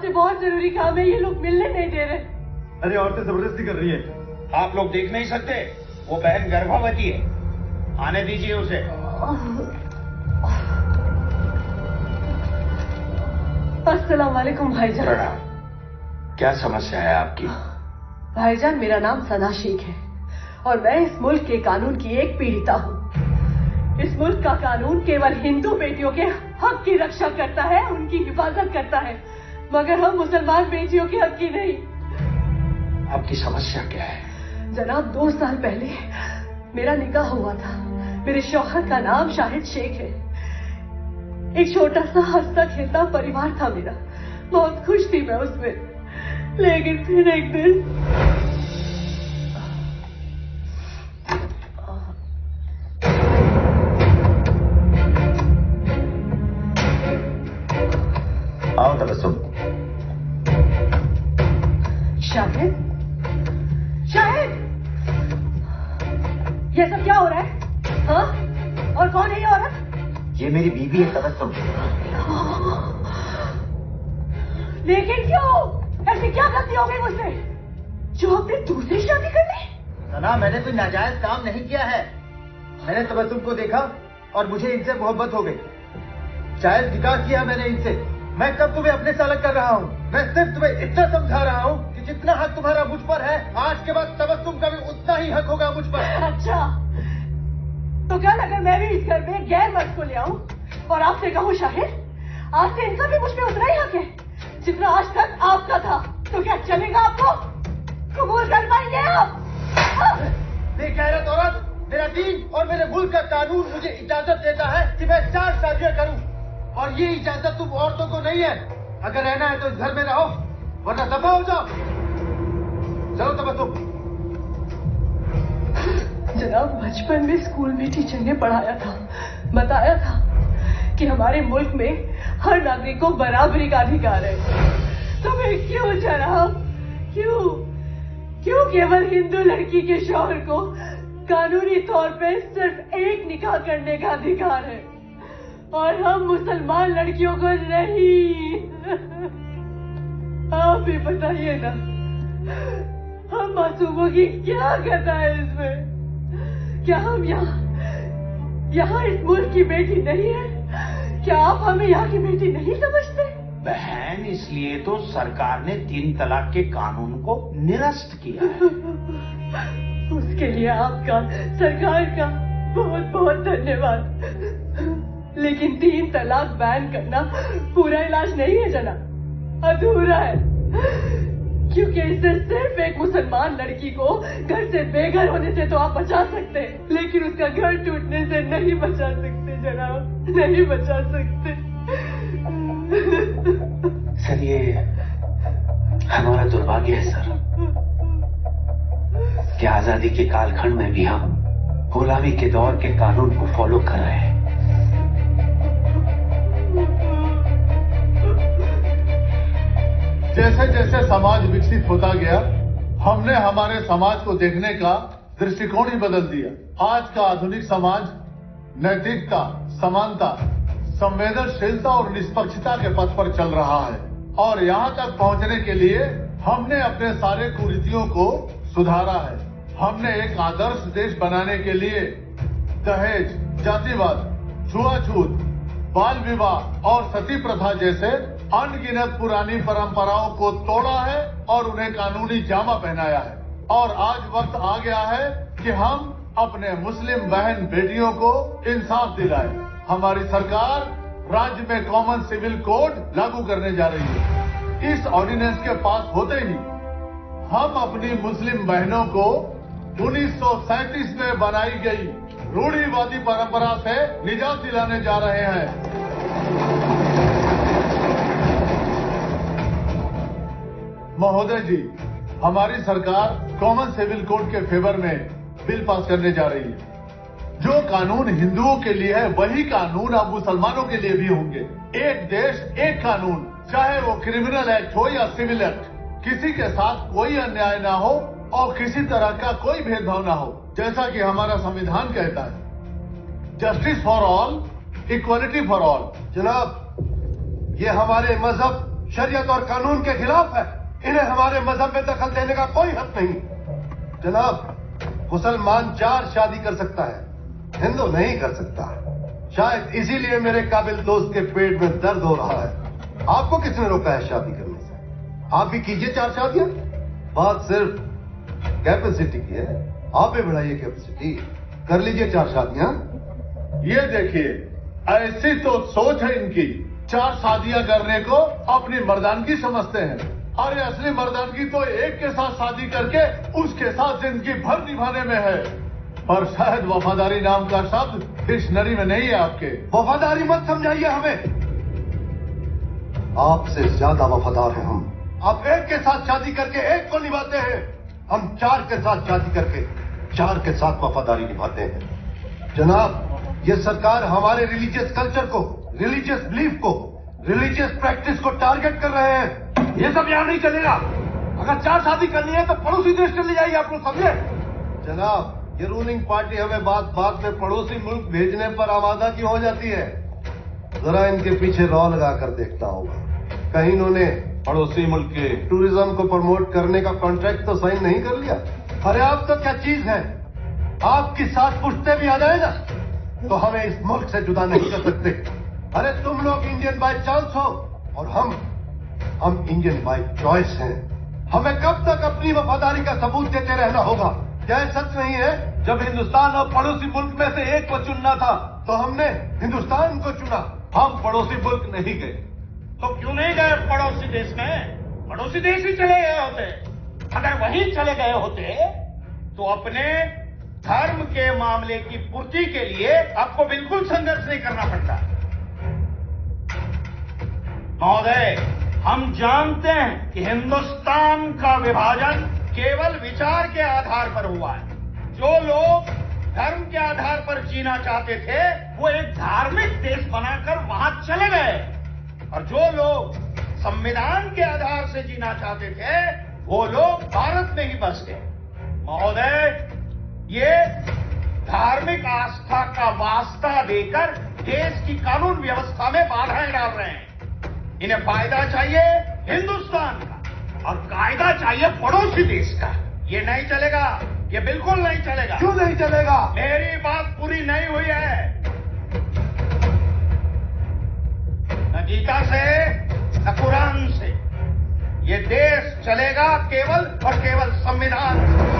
आपसे बहुत जरूरी काम है, ये लोग मिलने नहीं दे रहे। अरे औरतें जबरदस्ती कर रही है। आप लोग देख नहीं सकते, वो बहन गर्भवती है, आने दीजिए उसे। अस्सलाम वालेकुम भाईजान। प्रणाम। क्या समस्या है आपकी? भाईजान, मेरा नाम सना शेख है और मैं इस मुल्क के कानून की एक पीड़िता हूँ। इस मुल्क का कानून केवल हिंदू बेटियों के हक की रक्षा करता है, उनकी हिफाजत करता है, मगर हम मुसलमान बेटियों के हक की नहीं। आपकी समस्या क्या है? जनाब, 2 साल पहले मेरा निकाह हुआ था। मेरे शौहर का नाम शाहिद शेख है। एक छोटा सा हंसता खेलता परिवार था मेरा, बहुत खुश थी मैं उसमें। लेकिन फिर एक दिन आओ तबस्सुम। शाहिद, शाहिद, ये सब क्या हो रहा है? हाँ? और कौन है ये औरत? ये मेरी बीवी है तबस्सुम। लेकिन क्यों? ऐसी क्या गलती हो गई मुझसे जो आपने दूसरी शादी कर ली? सना, मैंने कोई नाजायज काम नहीं किया है। मैंने तबस्सुम को देखा और मुझे इनसे मोहब्बत हो गई। शायद निकाह किया मैंने इनसे। मैं कब तुम्हें अपने से अलग कर रहा हूँ? मैं सिर्फ तुम्हें इतना समझा रहा हूँ कि जितना हक तुम्हारा मुझ पर है, आज के बाद तबस्सुम का भी उतना ही हक होगा मुझ पर। अच्छा, तो कल अगर मैं भी इस घर में गैर मर्द को ले आऊं और आपसे कहूं शाहिद, आज से इनका भी मुझ पे उतना ही हक है जितना आज तक आपका था, तो क्या चलेगा? आपको कबूल कर पाएंगे आप? बेगैरत औरत, मेरा दीन और मेरे मुल्क का कानून मुझे इजाजत देता है कि मैं 4 शादियां करूं, और ये इजाजत तुम औरतों को नहीं है। अगर रहना है तो इस घर में रहो, वरना दफा हो जाओ। चलो तबस्सुम। जनाब, बचपन में स्कूल में टीचर ने पढ़ाया था, बताया था कि हमारे मुल्क में हर नागरिक को बराबरी का अधिकार है। तो मैं क्यों जनाब, क्यों केवल हिंदू लड़की के शौहर को कानूनी तौर पे सिर्फ एक निकाह करने का अधिकार है और हम मुसलमान लड़कियों को नहीं? आप ही बताइए ना, हम मासूमों की क्या करता है इसमें? क्या हम यहाँ इस मुल्क की बेटी नहीं है? क्या आप हमें यहाँ की बेटी नहीं समझते? बहन, इसलिए तो सरकार ने 3 तलाक के कानून को निरस्त किया है। उसके लिए आपका, सरकार का बहुत बहुत धन्यवाद। लेकिन 3 तलाक बैन करना पूरा इलाज नहीं है जनाब, अधूरा है। क्योंकि इससे सिर्फ एक मुसलमान लड़की को घर से बेघर होने से तो आप बचा सकते हैं, लेकिन उसका घर टूटने से नहीं बचा सकते जनाब, नहीं बचा सकते। सर, ये हमारा दुर्भाग्य है सर कि आजादी के कालखंड में भी हम गुलामी के दौर के कानून को फॉलो कर रहे हैं। जैसे जैसे समाज विकसित होता गया, हमने हमारे समाज को देखने का दृष्टिकोण ही बदल दिया। आज का आधुनिक समाज नैतिकता, समानता, संवेदनशीलता और निष्पक्षता के पथ पर चल रहा है, और यहाँ तक पहुँचने के लिए हमने अपने सारे कुरीतियों को सुधारा है। हमने एक आदर्श देश बनाने के लिए दहेज, जातिवाद, छुआछूत, बाल विवाह और सती प्रथा जैसे अनगिनत पुरानी परंपराओं को तोड़ा है और उन्हें कानूनी जामा पहनाया है। और आज वक्त आ गया है कि हम अपने मुस्लिम बहन बेटियों को इंसाफ दिलाएं। हमारी सरकार राज्य में कॉमन सिविल कोड लागू करने जा रही है। इस ऑर्डिनेंस के पास होते ही हम अपनी मुस्लिम बहनों को 1937 में बनाई गई रूढ़िवादी परंपरा से निजात दिलाने जा रहे हैं। महोदय जी, हमारी सरकार कॉमन सिविल कोड के फेवर में बिल पास करने जा रही है। जो कानून हिंदुओं के लिए है, वही कानून अब मुसलमानों के लिए भी होंगे। एक देश, एक कानून, चाहे वो क्रिमिनल एक्ट हो या सिविल एक्ट। किसी के साथ कोई अन्याय ना हो और किसी तरह का कोई भेदभाव ना हो, जैसा कि हमारा संविधान कहता है, justice for all, equality for all. जनाब, ये हमारे मजहब शरीयत और कानून के खिलाफ है। इन्हें हमारे मजहब में दखल देने का कोई हक नहीं। जनाब, मुसलमान 4 शादी कर सकता है, हिंदू नहीं कर सकता। शायद इसीलिए मेरे काबिल दोस्त के पेट में दर्द हो रहा है। आपको किसने रोका है शादी करने से? आप भी कीजिए 4 शादियां। बात सिर्फ कैपेसिटी की है, आप भी बढ़ाइए कैपेसिटी, कर लीजिए 4 शादियां। ये देखिए, ऐसी तो सोच है इनकी, 4 शादियां करने को अपनी मर्दानगी समझते हैं। अरे असली मर्दानगी तो एक के साथ शादी करके उसके साथ जिंदगी भर निभाने में है। पर शायद वफादारी नाम का शब्द डिक्शनरी में नहीं है आपके। वफादारी मत समझाइए हमें, आपसे ज्यादा वफादार हैं हम। आप एक के साथ शादी करके एक को निभाते हैं, हम 4 के साथ शादी करके 4 के साथ वफादारी निभाते हैं। जनाब, ये सरकार हमारे रिलीजियस कल्चर को, रिलीजियस बिलीफ को, रिलीजियस प्रैक्टिस को टारगेट कर रहे हैं। ये सब यहां नहीं चलेगा। अगर 4 शादी करनी है तो पड़ोसी देश चली जाइए, आप लोग समझे? जनाब, ये रूलिंग पार्टी हमें बात में पड़ोसी मुल्क भेजने पर आमादा क्यों हो जाती है? जरा इनके पीछे रॉ लगा कर देखता होगा, कहीं इन्होंने पड़ोसी मुल्क के टूरिज्म को प्रमोट करने का कॉन्ट्रैक्ट तो साइन नहीं कर लिया? अरे आप तो क्या चीज है, आपकी 7 पुश्ते भी आ जाए ना तो हमें इस मुल्क से जुदा नहीं कर सकते। अरे तुम लोग इंडियन बाय चांस हो और हम इंडियन बाय चॉइस हैं। हमें कब तक अपनी वफादारी का सबूत देते रहना होगा? क्या सच नहीं है? जब हिंदुस्तान और पड़ोसी मुल्क में से एक को चुनना था तो हमने हिंदुस्तान को चुना, हम पड़ोसी मुल्क नहीं गए। तो क्यों नहीं गए पड़ोसी देश में? पड़ोसी देश ही चले गए होते। अगर वहीं चले गए होते तो अपने धर्म के मामले की पूर्ति के लिए आपको बिल्कुल संघर्ष नहीं करना पड़ता। महोदय, हम जानते हैं कि हिंदुस्तान का विभाजन केवल विचार के आधार पर हुआ है। जो लोग धर्म के आधार पर जीना चाहते थे वो एक धार्मिक देश बनाकर वहां चले गए, और जो लोग संविधान के आधार से जीना चाहते थे वो लोग भारत में ही बस गए। महोदय, ये धार्मिक आस्था का वास्ता देकर देश की कानून व्यवस्था में बाधाएं डाल रहे हैं। इन्हें फायदा चाहिए हिंदुस्तान का और कायदा चाहिए पड़ोसी देश का। ये नहीं चलेगा, ये बिल्कुल नहीं चलेगा। क्यों नहीं चलेगा? मेरी बात पूरी नहीं हुई है। न गीता से न कुरान से। ये देश चलेगा केवल और केवल संविधान से।